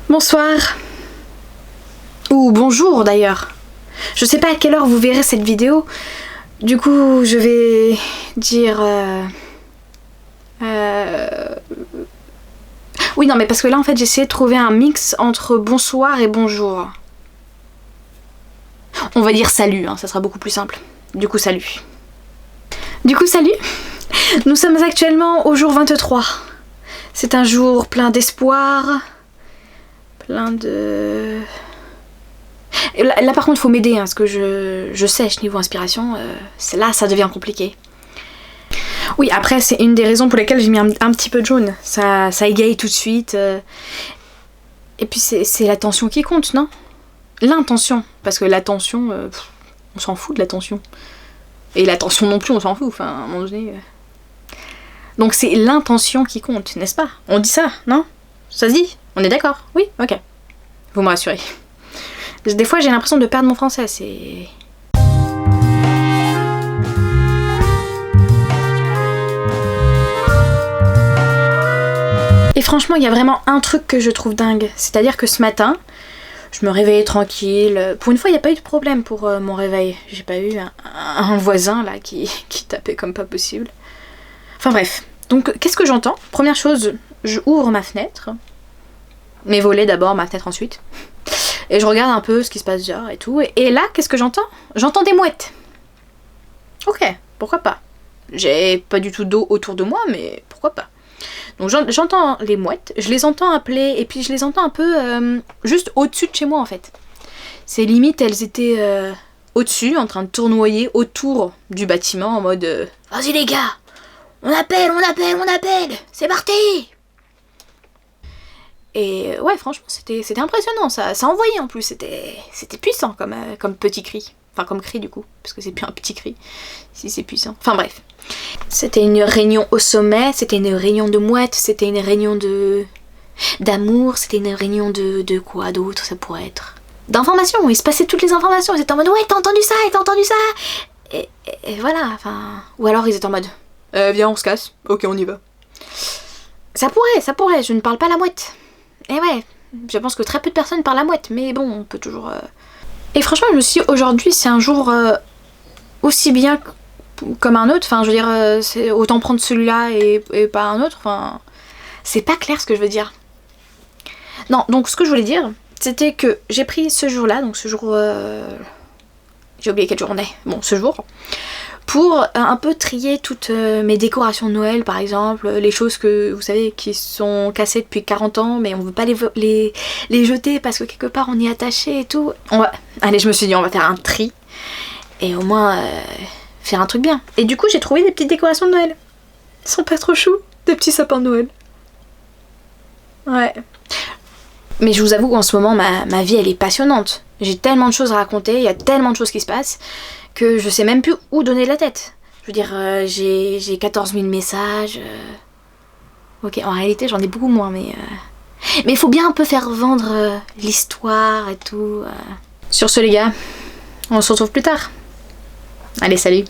Bonsoir. Ou bonjour d'ailleurs. Je sais pas à quelle heure vous verrez cette vidéo. Du coup, je vais dire... Oui, non, mais parce que là, en fait, j'ai essayé de trouver un mix entre bonsoir et bonjour. On va dire salut, hein, ça sera beaucoup plus simple. Du coup, salut. Nous sommes actuellement au jour 23. C'est un jour plein d'espoir. Plein de... Là par contre, il faut m'aider, hein, parce que je sèche niveau inspiration. Là, ça devient compliqué. Oui, après, c'est une des raisons pour lesquelles j'ai mis un petit peu de jaune. Ça égaye tout de suite. Et puis, c'est l'attention qui compte, non? L'intention. Parce que l'attention, on s'en fout de l'attention. Et l'attention non plus, on s'en fout. Enfin, à un moment donné... Donc, c'est l'intention qui compte, n'est-ce pas? On dit ça, non? Ça se dit? On est d'accord? Oui? Ok. Vous me rassurez. Des fois, j'ai l'impression de perdre mon français, c'est... Et franchement, il y a vraiment un truc que je trouve dingue. C'est-à-dire que ce matin, je me réveillais tranquille. Pour une fois, il n'y a pas eu de problème pour mon réveil. J'ai pas eu un voisin là qui tapait comme pas possible. Enfin bref. Donc, qu'est-ce que j'entends? Première chose, je ouvre ma fenêtre. Mes volets d'abord, ma fenêtre ensuite. Et je regarde un peu ce qui se passe dehors et tout. Et là, qu'est-ce que j'entends? J'entends des mouettes. Ok, pourquoi pas. J'ai pas du tout d'eau autour de moi, mais pourquoi pas. Donc j'entends les mouettes, je les entends appeler, et puis je les entends un peu juste au-dessus de chez moi en fait. C'est limite, elles étaient au-dessus, en train de tournoyer autour du bâtiment en mode vas-y les gars, on appelle, c'est parti! Et ouais, franchement, c'était impressionnant, ça envoyait en plus, c'était puissant comme petit cri. Enfin, comme cri du coup, parce que c'est plus un petit cri, si c'est puissant. Enfin bref. C'était une réunion au sommet, c'était une réunion de mouettes, c'était une réunion d'amour, c'était une réunion de quoi d'autre ça pourrait être? D'informations, il se passait toutes les informations, ils étaient en mode ouais, t'as entendu ça, et voilà, enfin... Ou alors ils étaient en mode viens, on se casse, ok, on y va. Ça pourrait, je ne parle pas la mouette. Et ouais, je pense que très peu de personnes parlent la mouette, mais bon, on peut toujours... Et franchement, je me suis dit, aujourd'hui, c'est un jour aussi bien comme un autre. Enfin, je veux dire, c'est autant prendre celui-là et pas un autre. Enfin, c'est pas clair ce que je veux dire. Non, donc ce que je voulais dire, c'était que j'ai pris ce jour-là, donc ce jour... j'ai oublié quelle journée. Bon, ce jour. Pour un peu trier toutes mes décorations de Noël, par exemple, les choses que, vous savez, qui sont cassées depuis 40 ans, mais on veut pas les jeter parce que quelque part on y est attaché et tout. Allez, je me suis dit, on va faire un tri, et au moins faire un truc bien. Et du coup, j'ai trouvé des petites décorations de Noël. Ils sont pas trop choux, des petits sapins de Noël. Ouais. Mais je vous avoue qu'en ce moment, ma vie, elle est passionnante. J'ai tellement de choses à raconter, il y a tellement de choses qui se passent, que je sais même plus où donner la tête. Je veux dire, j'ai 14 000 messages. Ok, en réalité, j'en ai beaucoup moins, mais il faut bien un peu faire vendre l'histoire et tout. Sur ce, les gars, on se retrouve plus tard. Allez, salut!